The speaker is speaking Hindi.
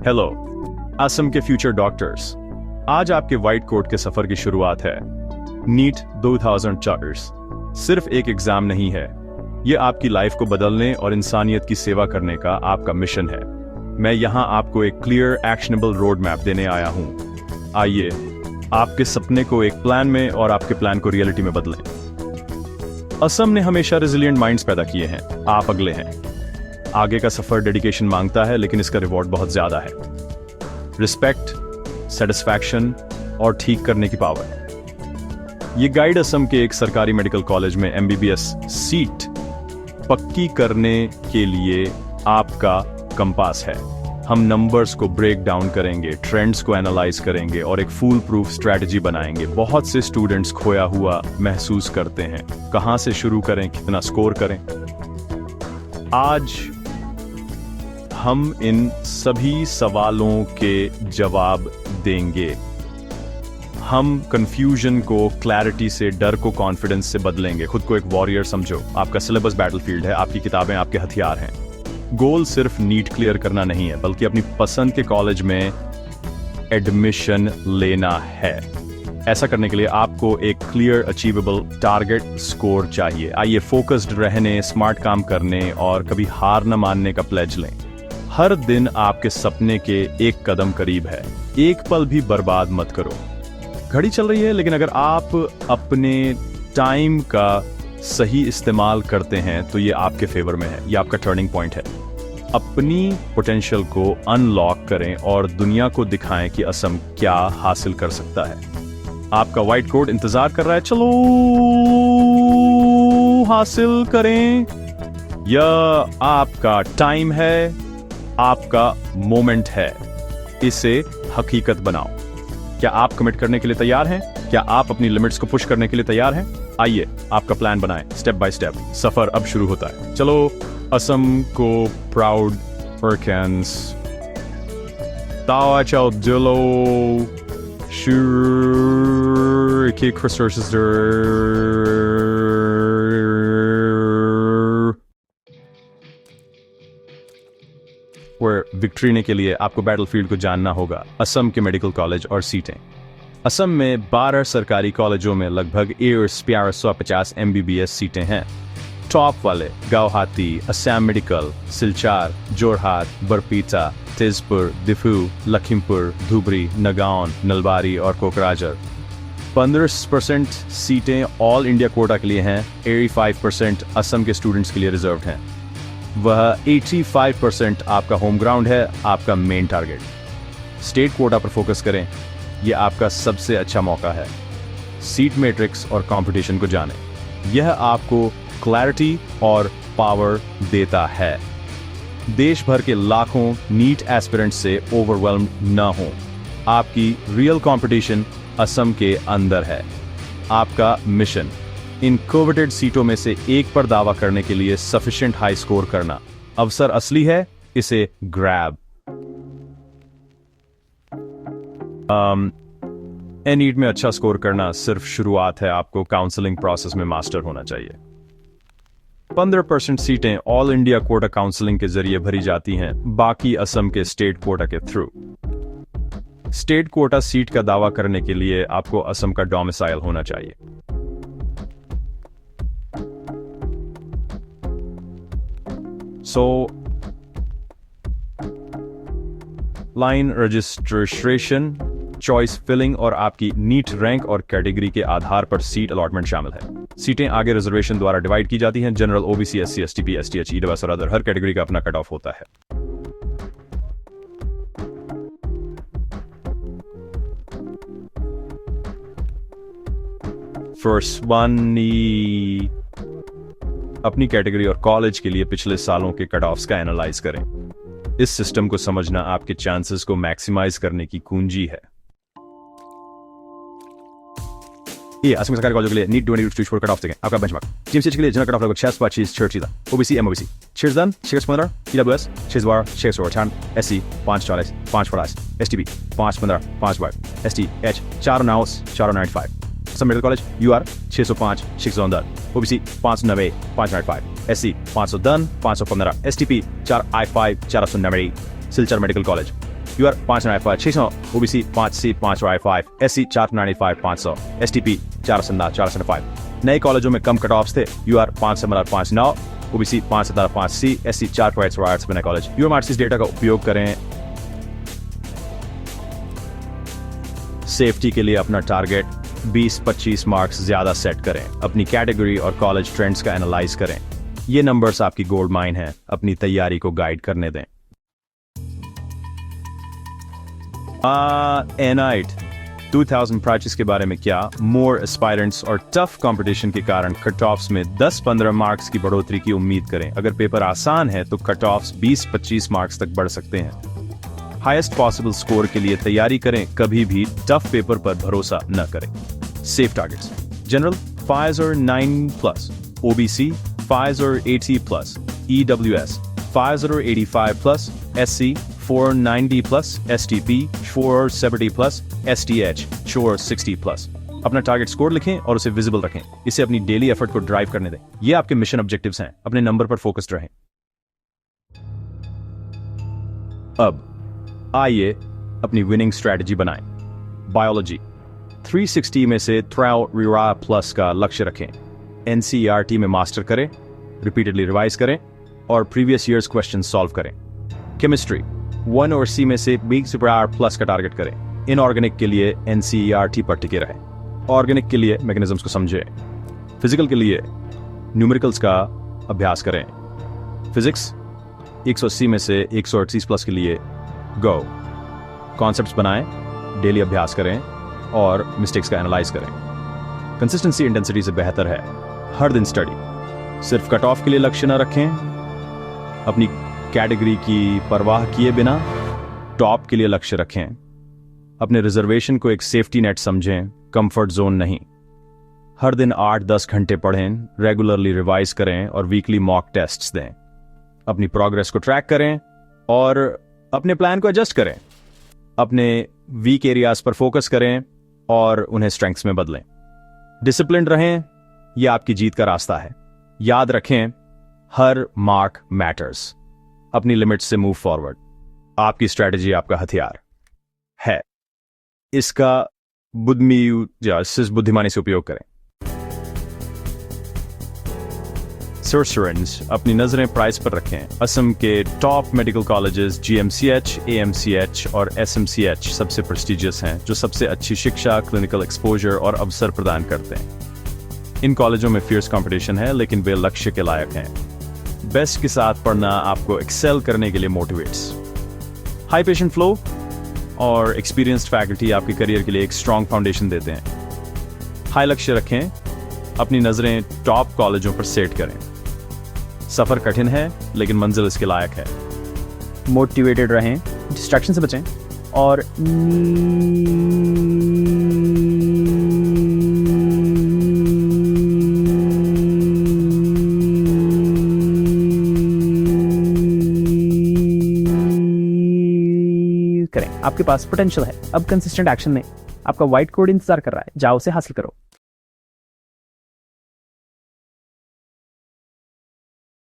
हेलो असम के फ्यूचर डॉक्टर्स, आज आपके व्हाइट कोट के सफर की शुरुआत है। नीट 2024 सिर्फ एक एग्जाम नहीं है, ये आपकी लाइफ को बदलने और इंसानियत की सेवा करने का आपका मिशन है। मैं यहाँ आपको एक क्लियर एक्शनेबल रोड मैप देने आया हूँ। आइए आपके सपने को एक प्लान में और आपके प्लान को रियलिटी में बदलें। असम ने हमेशा रेजिलिएंट माइंड्स पैदा किए हैं, आप अगले हैं। आगे का सफर डेडिकेशन मांगता है, लेकिन इसका रिवॉर्ड बहुत ज्यादा है। रिस्पेक्ट, सेटिस्फैक्शन और ठीक करने की पावर। ये गाइड असम के एक सरकारी मेडिकल कॉलेज में एमबीबीएस सीट पक्की करने के लिए आपका कंपास है। हम नंबर्स को ब्रेक डाउन करेंगे, ट्रेंड्स को एनालाइज करेंगे और एक फूल प्रूफ स्ट्रैटेजी बनाएंगे। बहुत से स्टूडेंट्स खोया हुआ महसूस करते हैं, कहां से शुरू करें, कितना स्कोर करें। आज हम इन सभी सवालों के जवाब देंगे। हम कंफ्यूजन को क्लैरिटी से, डर को कॉन्फिडेंस से बदलेंगे। खुद को एक वॉरियर समझो। आपका सिलेबस बैटलफील्ड है, आपकी किताबें आपके हथियार हैं। गोल सिर्फ नीट क्लियर करना नहीं है, बल्कि अपनी पसंद के कॉलेज में एडमिशन लेना है। ऐसा करने के लिए आपको एक क्लियर अचीवेबल टारगेट स्कोर चाहिए। आइए फोकस्ड रहने, स्मार्ट काम करने और कभी हार न मानने का प्लेज लें। हर दिन आपके सपने के एक कदम करीब है। एक पल भी बर्बाद मत करो। घड़ी चल रही है, लेकिन अगर आप अपने टाइम का सही इस्तेमाल करते हैं तो ये आपके फेवर में है, ये आपका टर्निंग पॉइंट है। अपनी पोटेंशियल को अनलॉक करें और दुनिया को दिखाएं कि असम क्या हासिल कर सकता है। आपका व्हाइट कोट इंतजार कर रहा है, चलो हासिल करें। यह आपका टाइम है, आपका मोमेंट है, इसे हकीकत बनाओ। क्या आप कमिट करने के लिए तैयार हैं? क्या आप अपनी लिमिट्स को पुश करने के लिए तैयार हैं? आइए आपका प्लान बनाएं, स्टेप बाय स्टेप। सफर अब शुरू होता है। चलो असम को प्राउड फॉरकैंस तावा चाओ दिलो शुर के क्रिस्टोसर विक्ट्री के लिए आपको बैटलफील्ड को जानना होगा। असम के मेडिकल कॉलेज और सीटें। असम में 12 सरकारी कॉलेजों में लगभग 1150 एमबीबीएस सीटें हैं। टॉप वाले गुवाहाटी, असम मेडिकल, सिलचार, जोरहाट, बरपीटा, तेजपुर, दिफू, लखीमपुर, धुबरी, नगाउन, नलबारी और कोकराझार। 15% सीटें ऑल इंडिया कोटा के लिए हैं। 85% असम के स्टूडेंट्स के लिए रिजर्व्ड हैं। वह 85% आपका होम ग्राउंड है, आपका मेन टारगेट। स्टेट कोटा पर फोकस करें, यह आपका सबसे अच्छा मौका है। सीट मैट्रिक्स और कंपटीशन को जानें, यह आपको क्लैरिटी और पावर देता है। देश भर के लाखों नीट एस्पिरेंट्स से ओवरवेल्म्ड न हो। आपकी रियल कंपटीशन असम के अंदर है। आपका मिशन इन कोवेटेड सीटों में से एक पर दावा करने के लिए सफिशिएंट हाई स्कोर करना। अवसर असली है, इसे ग्रैब। नीट में अच्छा स्कोर करना सिर्फ शुरुआत है, आपको काउंसलिंग प्रोसेस में मास्टर होना चाहिए। 15% सीटें ऑल इंडिया कोटा काउंसलिंग के जरिए भरी जाती हैं, बाकी असम के स्टेट कोटा के थ्रू। स्टेट कोटा सीट का दावा करने के लिए आपको असम का डोमिसाइल होना चाहिए। लाइन रजिस्ट्रेशन, चॉइस फिलिंग और आपकी नीट रैंक और कैटेगरी के आधार पर सीट अलॉटमेंट शामिल है। सीटें आगे रिजर्वेशन द्वारा डिवाइड की जाती हैं। General, OBC, SC, ST, STH, EWS और अदर, हर कैटेगरी का अपना कट ऑफ होता है। फर्स्ट वन, अपनी कैटेगरी और कॉलेज के लिए पिछले सालों के कट ऑफ्स का एनालाइज करें। इस सिस्टम को समझना आपके चांसेस को मैक्सिमाइज करने की कुंजी है। ये असम सरकारी कॉलेजों के लिए नीट 2024 कट ऑफ देखें, आपका बेंचमार्क। जीएमसीएच के लिए जनरल कट ऑफ लगभग 6 OBC, MOBC 6 615, EWS 6 658, SC 540, 540, STB 515, 5 STH 495, Assam medical college UR 605, 610, OBC 590, 595, SC 510, 515, STP 4I5 490, Silchar medical college UR 595 600, OBC 5C 5I5, SC 495 500, STP 405। नए कॉलेजों में कम कट ऑफ्स थे UR 559, OBC 5,5C, SC 4 नए कॉलेज। UMRC डेटा का उपयोग करें सेफ्टी के लिए। अपना टारगेट 20-25 मार्क्स ज्यादा सेट करें। अपनी कैटेगरी और कॉलेज ट्रेंड्स का एनालाइज करें। ये नंबर्स आपकी गोल्ड माइन है, अपनी तैयारी को गाइड करने दें। NIT 2000 प्राइचेस के बारे में क्या? मोर एस्पायरेंट्स और टफ कंपटीशन के कारण कट ऑफ्स में 10-15 मार्क्स की बढ़ोतरी की उम्मीद करें। अगर पेपर आसान है तो कट ऑफ्स 20-25 मार्क्स तक बढ़ सकते हैं। हाईएस्ट पॉसिबल स्कोर के लिए तैयारी करें, कभी भी टफ पेपर पर भरोसा न करें। Safe targets: general Pfizer 9+, OBC Pfizer 80+, EWS Pfizer 85+, SC 490+, STP 470+, STH 460+। अपना टारगेट स्कोर लिखें और उसे विजिबल रखें। इसे अपनी डेली एफर्ट को ड्राइव करने दें। ये आपके मिशन ऑब्जेक्टिव्स हैं। अपने नंबर पर फोकस्ड रहें। अब आइए अपनी विनिंग स्ट्रेटजी बनाएं। बायोलॉजी 360 में से प्लस का लक्ष्य रखें। NCERT में मास्टर करें, रिपीटेडली रिवाइज करें और प्रीवियस ईयर्स क्वेश्चन सॉल्व करें। केमिस्ट्री 1 और C में से प्लस का टारगेट करें। इनऑर्गेनिक के लिए NCERT पर टिके रहें। ऑर्गेनिक के लिए मैकेनिज्म्स को समझें। फिजिकल के लिए न्यूमेरिकल्स का अभ्यास करें। फिजिक्स 180 में से 138 प्लस के लिए गो। कॉन्सेप्ट्स बनाएं, डेली अभ्यास करें और मिस्टेक्स का एनालाइज करें। कंसिस्टेंसी इंटेंसिटी से बेहतर है हर दिन स्टडी। सिर्फ कट ऑफ के लिए लक्ष्य न रखें। अपनी कैटेगरी की परवाह किए बिना टॉप के लिए लक्ष्य रखें। अपने रिजर्वेशन को एक सेफ्टी नेट समझें, कंफर्ट जोन नहीं। हर दिन 8-10 घंटे पढ़ें, रेगुलरली रिवाइज करें और वीकली मॉक टेस्ट्स दें। अपनी प्रोग्रेस को ट्रैक करें और अपने प्लान को एडजस्ट करें। अपने वीक एरियाज पर फोकस करें और उन्हें स्ट्रेंथ्स में बदलें। डिसिप्लिन्ड रहें, यह आपकी जीत का रास्ता है। याद रखें, हर मार्क मैटर्स। अपनी लिमिट से मूव फॉरवर्ड। आपकी स्ट्रेटजी आपका हथियार है। इसका बुद्धिमानी से उपयोग करें। सर्चरेंस अपनी नजरें प्राइस पर रखें। असम के top medical colleges GMCH, AMCH और SMCH सबसे प्रेस्टिजियस हैं, जो सबसे अच्छी शिक्षा, क्लिनिकल एक्सपोजर और अवसर प्रदान करते हैं। इन कॉलेजों में फियर्स कंपटीशन है, लेकिन वे लक्ष्य के लायक हैं। बेस्ट के साथ पढ़ना आपको एक्सेल करने के लिए मोटिवेट्स। हाई पेशेंट फ्लो और एक्सपीरियंस्ड फैकल्टी आपके करियर के लिए एक स्ट्रॉन्ग फाउंडेशन देते हैं। हाई लक्ष्य रखें, अपनी नजरें टॉप कॉलेजों पर सेट करें। सफर कठिन है, लेकिन मंजिल इसके लायक है। मोटिवेटेड रहें, डिस्ट्रैक्शन से बचें और करें। आपके पास पोटेंशियल है, अब कंसिस्टेंट एक्शन लें। आपका व्हाइट कोड इंतजार कर रहा है, जाओ उसे हासिल करो।